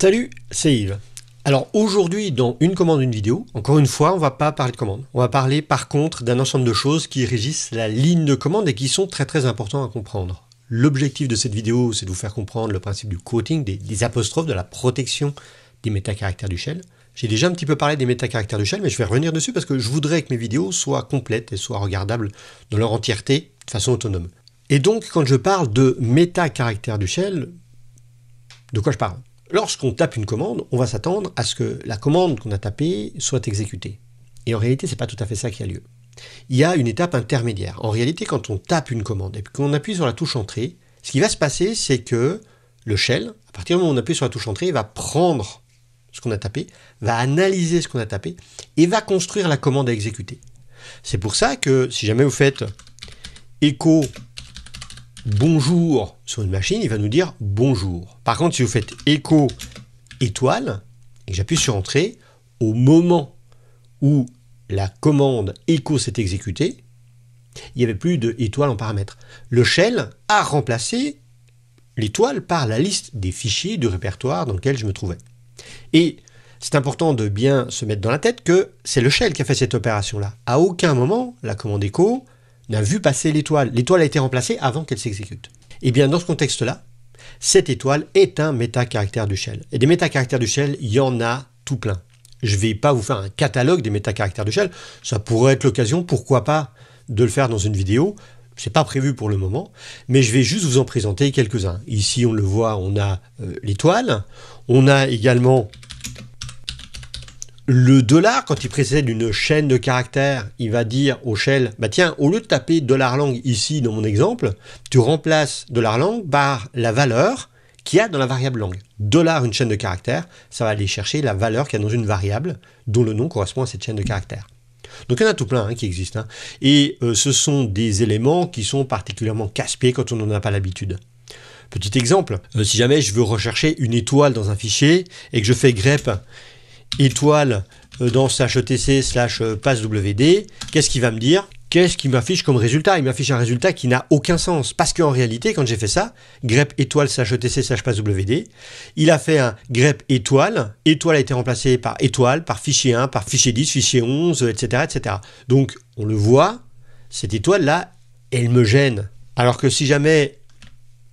Salut, c'est Yves. Alors aujourd'hui, dans une commande, une vidéo, encore une fois, on va pas parler de commande. On va parler par contre d'un ensemble de choses qui régissent la ligne de commande et qui sont très importants à comprendre. L'objectif de cette vidéo, c'est de vous faire comprendre le principe du quoting, des apostrophes, de la protection des métacaractères du shell. J'ai déjà un petit peu parlé des métacaractères du shell, mais je vais revenir dessus parce que je voudrais que mes vidéos soient complètes et soient regardables dans leur entièreté de façon autonome. Et donc, quand je parle de métacaractères du shell, de quoi je parle ? Lorsqu'on tape une commande, on va s'attendre à ce que la commande qu'on a tapée soit exécutée. Et en réalité, ce n'est pas tout à fait ça qui a lieu. Il y a une étape intermédiaire. En réalité, quand on tape une commande et qu'on appuie sur la touche Entrée, ce qui va se passer, c'est que le shell, à partir du moment où on appuie sur la touche Entrée, il va prendre ce qu'on a tapé, va analyser ce qu'on a tapé et va construire la commande à exécuter. C'est pour ça que si jamais vous faites écho bonjour sur une machine, il va nous dire bonjour. Par contre, si vous faites écho étoile et que j'appuie sur Entrée, au moment où la commande écho s'est exécutée, il n'y avait plus de étoile en paramètre. Le shell a remplacé l'étoile par la liste des fichiers du répertoire dans lequel je me trouvais. Et c'est important de bien se mettre dans la tête que c'est le shell qui a fait cette opération-là. À aucun moment, la commande écho n'a vu passer l'étoile. L'étoile a été remplacée avant qu'elle s'exécute. Et bien dans ce contexte-là, cette étoile est un métacaractère du shell. Et des métacaractères du shell, il y en a tout plein. Je ne vais pas vous faire un catalogue des métacaractères du shell. Ça pourrait être l'occasion, pourquoi pas, de le faire dans une vidéo. C'est pas prévu pour le moment, mais je vais juste vous en présenter quelques-uns. Ici, on le voit, on a l'étoile. On a également le $, quand il précède une chaîne de caractères, il va dire au shell, bah tiens, au lieu de taper $lang ici dans mon exemple, tu remplaces $lang par la valeur qu'il y a dans la variable lang. Une chaîne de caractères, ça va aller chercher la valeur qu'il y a dans une variable dont le nom correspond à cette chaîne de caractères. Donc il y en a tout plein qui existent. Et ce sont des éléments qui sont particulièrement casse-pieds quand on n'en a pas l'habitude. Petit exemple, si jamais je veux rechercher une étoile dans un fichier et que je fais grep étoile dans /etc/passwd, qu'est-ce qu'il va me dire ? Qu'est-ce qu'il m'affiche comme résultat ? Il m'affiche un résultat qui n'a aucun sens. Parce qu'en réalité, quand j'ai fait ça, grep étoile /etc/passwd, il a fait un grep étoile. Étoile a été remplacé par étoile, par fichier 1, par fichier 10, fichier 11, etc. Donc, on le voit, cette étoile-là, elle me gêne. Alors que si jamais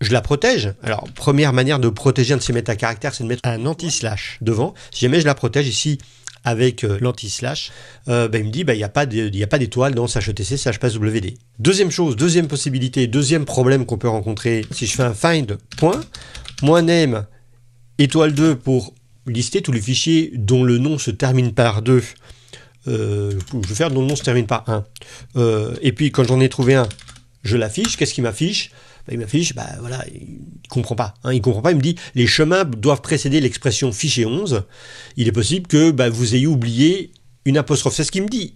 je la protège, alors première manière de protéger un de ces métacaractères, c'est de mettre un anti-slash devant. Si jamais je la protège ici avec l'anti-slash, il me dit il n'y a pas d'étoile dans /etc/passwd. Deuxième chose, deuxième possibilité, deuxième problème qu'on peut rencontrer, si je fais un find point, .name étoile 2 pour lister tous les fichiers dont le nom se termine par 2, je vais faire dont le nom se termine par 1. Et puis quand j'en ai trouvé un, je l'affiche. Qu'est-ce qu'il m'affiche ? Il m'affiche, voilà, il comprend pas. Il comprend pas, il me dit, les chemins doivent précéder l'expression fichier 11. Il est possible que vous ayez oublié une apostrophe. C'est ce qu'il me dit,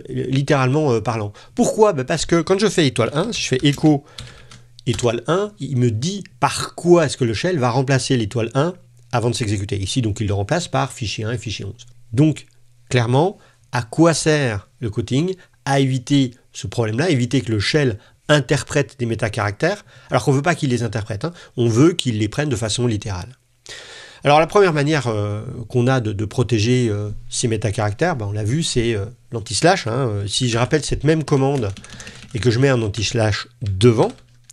littéralement parlant. Pourquoi ? Parce que quand je fais étoile 1, si je fais écho étoile 1, il me dit par quoi est-ce que le shell va remplacer l'étoile 1 avant de s'exécuter. Ici, donc, il le remplace par fichier 1 et fichier 11. Donc, clairement, à quoi sert le quoting ? À éviter ce problème-là, éviter que le shell interprète des métacaractères, alors qu'on ne veut pas qu'il les interprète, on veut qu'il les prenne de façon littérale. Alors la première manière qu'on a de protéger ces métacaractères, on l'a vu, c'est l'anti-slash. Si je rappelle cette même commande et que je mets un anti-slash devant,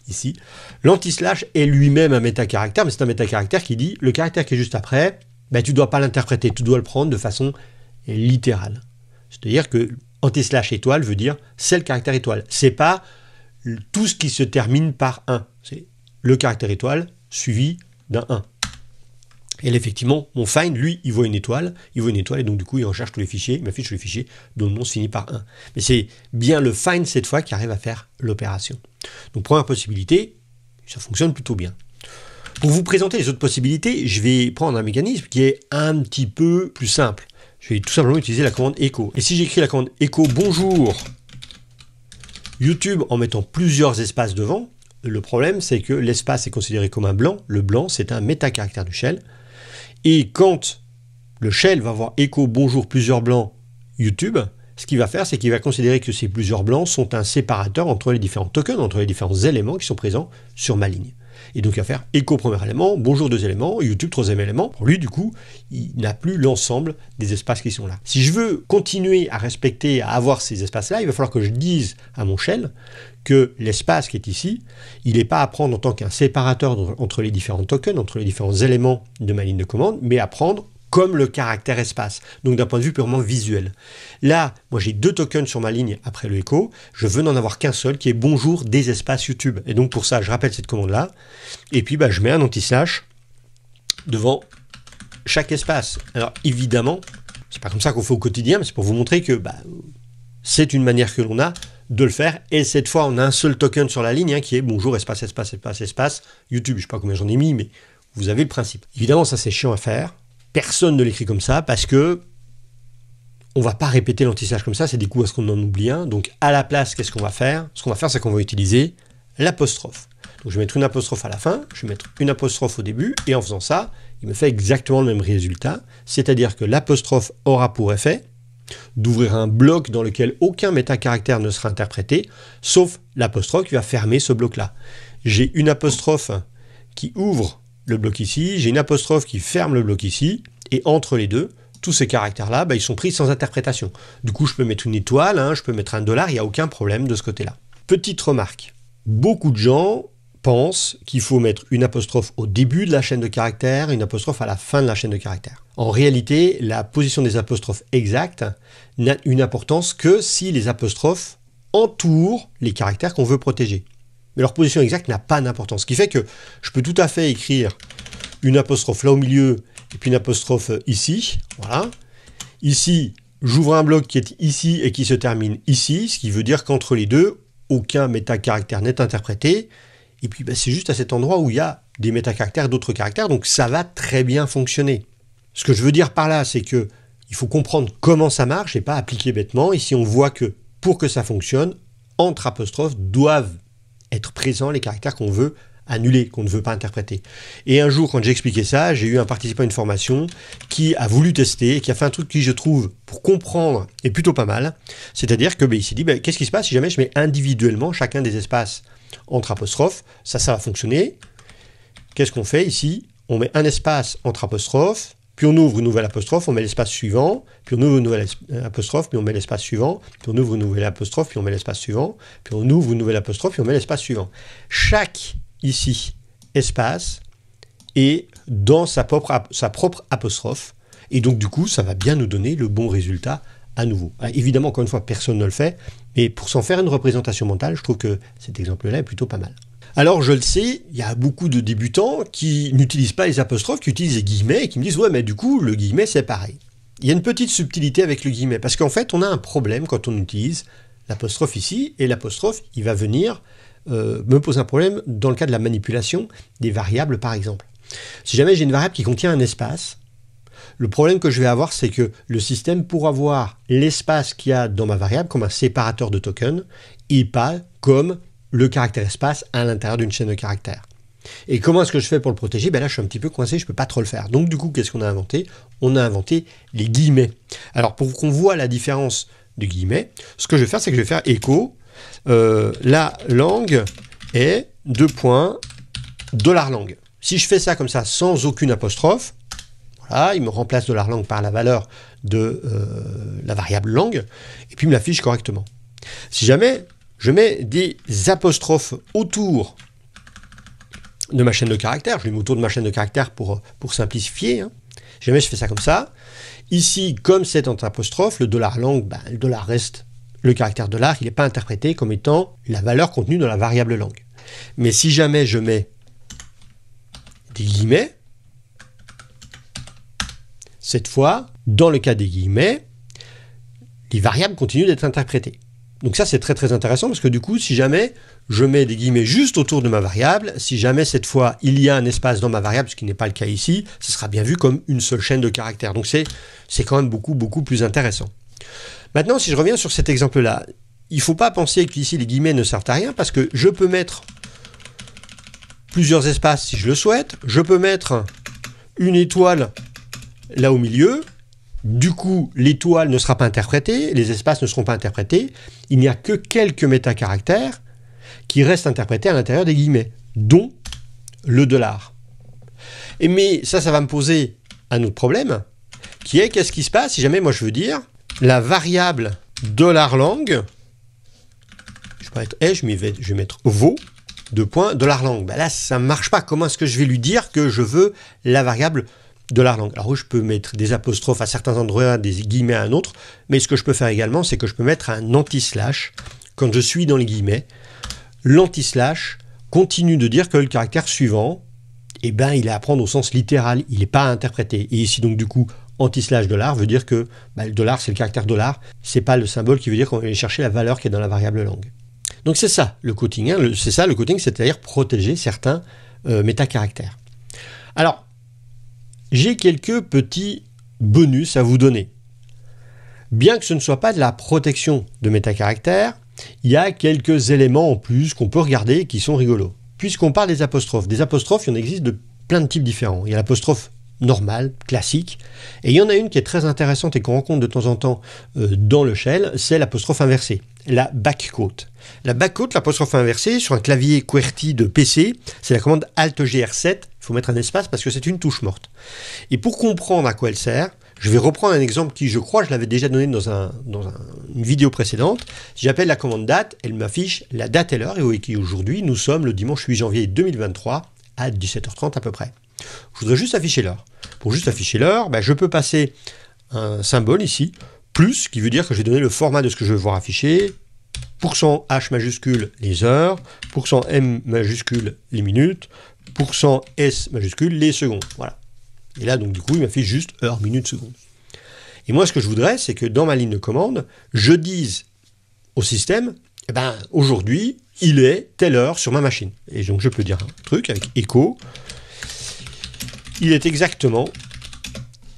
ici, l'anti-slash est lui-même un métacaractère, mais c'est un métacaractère qui dit, le caractère qui est juste après, tu ne dois pas l'interpréter, tu dois le prendre de façon littérale. C'est-à-dire que anti-slash étoile veut dire c'est le caractère étoile, c'est pas tout ce qui se termine par 1. C'est le caractère étoile suivi d'un 1. Et là, effectivement, mon find, lui, il voit une étoile, et donc du coup, il recherche tous les fichiers, il m'affiche tous les fichiers dont le nom se finit par 1. Mais c'est bien le find, cette fois, qui arrive à faire l'opération. Donc, première possibilité, ça fonctionne plutôt bien. Pour vous présenter les autres possibilités, je vais prendre un mécanisme qui est un petit peu plus simple. Je vais tout simplement utiliser la commande echo. Et si j'écris la commande echo bonjour YouTube en mettant plusieurs espaces devant, le problème c'est que l'espace est considéré comme un blanc. Le blanc c'est un métacaractère du shell. Et quand le shell va voir echo bonjour plusieurs blancs YouTube, ce qu'il va faire c'est qu'il va considérer que ces plusieurs blancs sont un séparateur entre les différents tokens, entre les différents éléments qui sont présents sur ma ligne. Et donc, il va faire écho premier élément, bonjour deux éléments, YouTube troisième élément. Pour lui, du coup, il n'a plus l'ensemble des espaces qui sont là. Si je veux continuer à respecter, à avoir ces espaces-là, il va falloir que je dise à mon shell que l'espace qui est ici, il n'est pas à prendre en tant qu'un séparateur entre les différents tokens, entre les différents éléments de ma ligne de commande, mais à prendre comme le caractère espace, donc d'un point de vue purement visuel. Là, moi j'ai 2 tokens sur ma ligne après le écho, je veux n'en avoir qu'un seul qui est bonjour des espaces YouTube. Et donc pour ça, je rappelle cette commande-là, et puis je mets un anti-slash devant chaque espace. Alors évidemment, c'est pas comme ça qu'on fait au quotidien, mais c'est pour vous montrer que c'est une manière que l'on a de le faire, et cette fois on a un seul token sur la ligne qui est bonjour espace, espace, espace, espace, YouTube. Je sais pas combien j'en ai mis, mais vous avez le principe. Évidemment, ça c'est chiant à faire. Personne ne l'écrit comme ça parce que on va pas répéter l'anti-slash comme ça, c'est des coups à ce qu'on en oublie un. Donc à la place, qu'est-ce qu'on va faire? Ce qu'on va faire, c'est qu'on va utiliser l'apostrophe. Donc je vais mettre une apostrophe à la fin, je vais mettre une apostrophe au début, et en faisant ça, il me fait exactement le même résultat, c'est-à-dire que l'apostrophe aura pour effet d'ouvrir un bloc dans lequel aucun métacaractère ne sera interprété, sauf l'apostrophe qui va fermer ce bloc-là. J'ai une apostrophe qui ouvre le bloc ici, j'ai une apostrophe qui ferme le bloc ici, et entre les deux, tous ces caractères-là, ils sont pris sans interprétation. Du coup, je peux mettre une étoile, je peux mettre un $, il n'y a aucun problème de ce côté-là. Petite remarque, beaucoup de gens pensent qu'il faut mettre une apostrophe au début de la chaîne de caractères, une apostrophe à la fin de la chaîne de caractères. En réalité, la position des apostrophes exactes n'a une importance que si les apostrophes entourent les caractères qu'on veut protéger. Mais leur position exacte n'a pas d'importance. Ce qui fait que je peux tout à fait écrire une apostrophe là au milieu et puis une apostrophe ici. Voilà. Ici, j'ouvre un bloc qui est ici et qui se termine ici, ce qui veut dire qu'entre les deux, aucun métacaractère n'est interprété. Et puis c'est juste à cet endroit où il y a des métacaractères, d'autres caractères, donc ça va très bien fonctionner. Ce que je veux dire par là, c'est que il faut comprendre comment ça marche et pas appliquer bêtement. Ici, on voit que pour que ça fonctionne, entre apostrophes doivent être présents les caractères qu'on veut annuler, qu'on ne veut pas interpréter. Et un jour, quand j'ai expliqué ça, j'ai eu un participant à une formation qui a voulu tester, qui a fait un truc qui, je trouve, pour comprendre, est plutôt pas mal. C'est-à-dire que il s'est dit, qu'est-ce qui se passe si jamais je mets individuellement chacun des espaces entre apostrophes? Ça va fonctionner. Qu'est-ce qu'on fait ici? On met un espace entre apostrophes, puis on ouvre une nouvelle apostrophe, on met l'espace suivant, puis on ouvre une nouvelle apostrophe, puis on met l'espace suivant, puis on ouvre une nouvelle apostrophe, puis on met l'espace suivant, puis on ouvre une nouvelle apostrophe, puis on met l'espace suivant. Chaque, ici, espace est dans sa propre apostrophe, et donc du coup, ça va bien nous donner le bon résultat à nouveau. Alors, évidemment, encore une fois, personne ne le fait, mais pour s'en faire une représentation mentale, je trouve que cet exemple-là est plutôt pas mal. Alors, je le sais, il y a beaucoup de débutants qui n'utilisent pas les apostrophes, qui utilisent les guillemets et qui me disent « Ouais, mais du coup, le guillemet, c'est pareil. » Il y a une petite subtilité avec le guillemet, parce qu'en fait, on a un problème quand on utilise l'apostrophe ici, et l'apostrophe, il va venir me poser un problème dans le cas de la manipulation des variables, par exemple. Si jamais j'ai une variable qui contient un espace, le problème que je vais avoir, c'est que le système, pour avoir l'espace qu'il y a dans ma variable comme un séparateur de token, et pas comme le caractère espace à l'intérieur d'une chaîne de caractères. Et comment est-ce que je fais pour le protéger? Là, je suis un petit peu coincé, je ne peux pas trop le faire. Donc, du coup, qu'est-ce qu'on a inventé? On a inventé les guillemets. Alors, pour qu'on voit la différence de guillemets, ce que je vais faire, c'est que je vais faire écho, la langue est $langue. Si je fais ça comme ça, sans aucune apostrophe, voilà, il me remplace $langue par la valeur de la variable langue, et puis il me l'affiche correctement. Si jamais je mets des apostrophes autour de ma chaîne de caractères, je les mets autour de ma chaîne de caractères pour simplifier, si jamais je fais ça comme ça, ici, comme c'est entre apostrophes, le $langue, le dollar reste le caractère $, il n'est pas interprété comme étant la valeur contenue dans la variable langue. Mais si jamais je mets des guillemets, cette fois, dans le cas des guillemets, les variables continuent d'être interprétées. Donc ça, c'est très très intéressant parce que du coup, si jamais je mets des guillemets juste autour de ma variable, si jamais cette fois il y a un espace dans ma variable, ce qui n'est pas le cas ici, ce sera bien vu comme une seule chaîne de caractères. Donc c'est quand même beaucoup plus intéressant. Maintenant, si je reviens sur cet exemple-là, il ne faut pas penser qu'ici les guillemets ne servent à rien parce que je peux mettre plusieurs espaces si je le souhaite, je peux mettre une étoile là au milieu. Du coup, l'étoile ne sera pas interprétée, les espaces ne seront pas interprétés, il n'y a que quelques métacaractères qui restent interprétés à l'intérieur des guillemets, dont le dollar. Et mais ça va me poser un autre problème, qui est qu'est-ce qui se passe si jamais moi je veux dire la variable $lang, je vais mettre je vais mettre vo, $lang. Ben là, ça ne marche pas. Comment est-ce que je vais lui dire que je veux la variable $lang? Alors, je peux mettre des apostrophes à certains endroits, des guillemets à un autre, mais ce que je peux faire également, c'est que je peux mettre un anti-slash quand je suis dans les guillemets. L'anti-slash continue de dire que le caractère suivant, eh ben, il est à prendre au sens littéral, il n'est pas à interpréter. Et ici, donc, du coup, anti-slash $, veut dire que le dollar, c'est le caractère $, c'est pas le symbole qui veut dire qu'on va aller chercher la valeur qui est dans la variable langue. Donc c'est ça le quoting, hein, c'est ça le quoting, c'est-à-dire protéger certains métacaractères. Alors, j'ai quelques petits bonus à vous donner. Bien que ce ne soit pas de la protection de métacaractères, il y a quelques éléments en plus qu'on peut regarder qui sont rigolos. Puisqu'on parle des apostrophes, il y en existe de plein de types différents. Il y a l'apostrophe normale, classique, et il y en a une qui est très intéressante et qu'on rencontre de temps en temps dans le shell, c'est l'apostrophe inversée, la backquote. La backquote, l'apostrophe inversée, sur un clavier QWERTY de PC, c'est la commande Alt-GR7, il faut mettre un espace parce que c'est une touche morte. Et pour comprendre à quoi elle sert, je vais reprendre un exemple qui, je crois, je l'avais déjà donné dans une vidéo précédente. Si j'appelle la commande date, elle m'affiche la date et l'heure, et aujourd'hui, nous sommes le dimanche 8 janvier 2023 à 17h30 à peu près. Je voudrais juste afficher l'heure. Pour juste afficher l'heure, je peux passer un symbole ici, plus, qui veut dire que je vais donner le format de ce que je veux voir afficher, %H majuscule les heures, %M majuscule les minutes, %S majuscule les secondes. Voilà. Et là, donc, du coup, il m'affiche juste heure, minute, seconde. Et moi, ce que je voudrais, c'est que dans ma ligne de commande, je dise au système, aujourd'hui, il est telle heure sur ma machine. Et donc, je peux dire un truc avec echo. Il est exactement,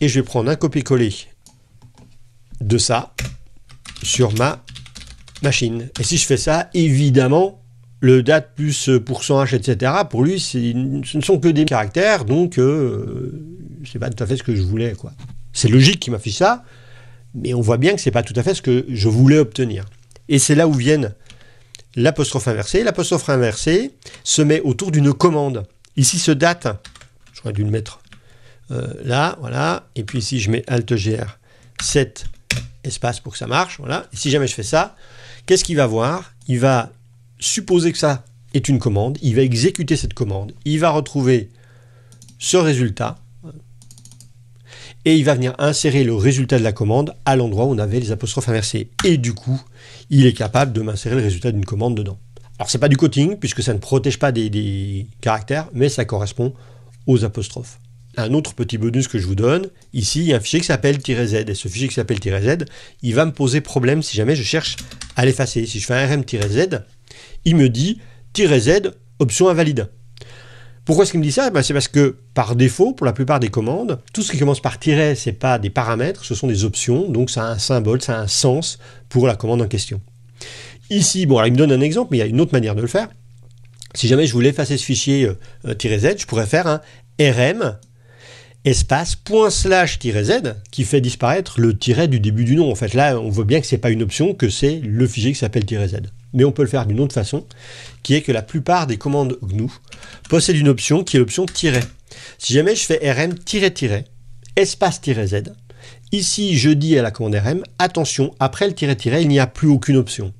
et je vais prendre un copier-coller de ça sur ma machine. Et si je fais ça, évidemment, le date plus %H, etc., pour lui, ce ne sont que des caractères, donc c'est pas tout à fait ce que je voulais, quoi. C'est logique qu'il m'affiche ça, mais on voit bien que c'est pas tout à fait ce que je voulais obtenir. Et c'est là où viennent l'apostrophe inversée. L'apostrophe inversée se met autour d'une commande. Ici, ce date, j'aurais dû le mettre là, voilà, et puis ici, je mets Alt-GR7 espace pour que ça marche, voilà. Et si jamais je fais ça, qu'est-ce qu'il va voir? Il va supposer que ça est une commande, il va exécuter cette commande, il va retrouver ce résultat, et il va venir insérer le résultat de la commande à l'endroit où on avait les apostrophes inversées. Et du coup, il est capable de m'insérer le résultat d'une commande dedans. Alors, c'est pas du quoting, puisque ça ne protège pas des caractères, mais ça correspond aux apostrophes. Un autre petit bonus que je vous donne, ici, il y a un fichier qui s'appelle -z, et ce fichier qui s'appelle -z, il va me poser problème si jamais je cherche à l'effacer. Si je fais un rm-z, il me dit -z, option invalide. Pourquoi est-ce qu'il me dit ça? C'est parce que, par défaut, pour la plupart des commandes, tout ce qui commence par tiret, ce n'est pas des paramètres, ce sont des options, donc ça a un symbole, ça a un sens pour la commande en question. Ici, bon, alors il me donne un exemple, mais il y a une autre manière de le faire. Si jamais je voulais effacer ce fichier -z, je pourrais faire un rm espace /z qui fait disparaître le tiret du début du nom. En fait, là, on voit bien que ce n'est pas une option, que c'est le fichier qui s'appelle -z. Mais on peut le faire d'une autre façon, qui est que la plupart des commandes GNU possèdent une option qui est l'option tiret. Si jamais je fais rm espace -z, ici je dis à la commande rm, attention, après le tiret-tiret, il n'y a plus aucune option.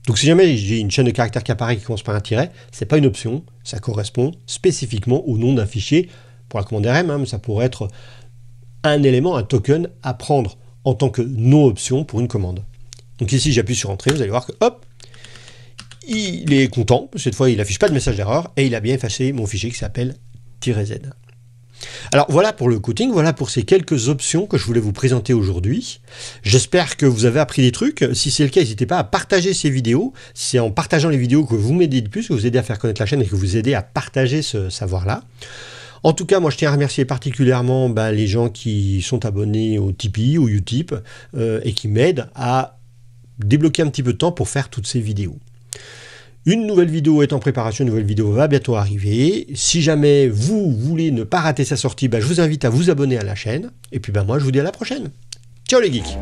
Donc si jamais j'ai une chaîne de caractères qui apparaît qui commence par un tiret, ce n'est pas une option, ça correspond spécifiquement au nom d'un fichier pour la commande rm, mais ça pourrait être un élément, un token à prendre en tant que non-option pour une commande. Donc ici j'appuie sur entrée, vous allez voir que hop, il est content, cette fois il n'affiche pas de message d'erreur, et il a bien effacé mon fichier qui s'appelle -z. Alors voilà pour le quoting, voilà pour ces quelques options que je voulais vous présenter aujourd'hui. J'espère que vous avez appris des trucs. Si c'est le cas, n'hésitez pas à partager ces vidéos. C'est en partageant les vidéos que vous m'aidez de plus, que vous aidez à faire connaître la chaîne et que vous aidez à partager ce savoir-là. En tout cas, moi je tiens à remercier particulièrement les gens qui sont abonnés au Tipeee, au Utip, et qui m'aident à débloquer un petit peu de temps pour faire toutes ces vidéos. Une nouvelle vidéo est en préparation, une nouvelle vidéo va bientôt arriver. Si jamais vous voulez ne pas rater sa sortie, je vous invite à vous abonner à la chaîne. Et puis moi je vous dis à la prochaine. Ciao les geeks!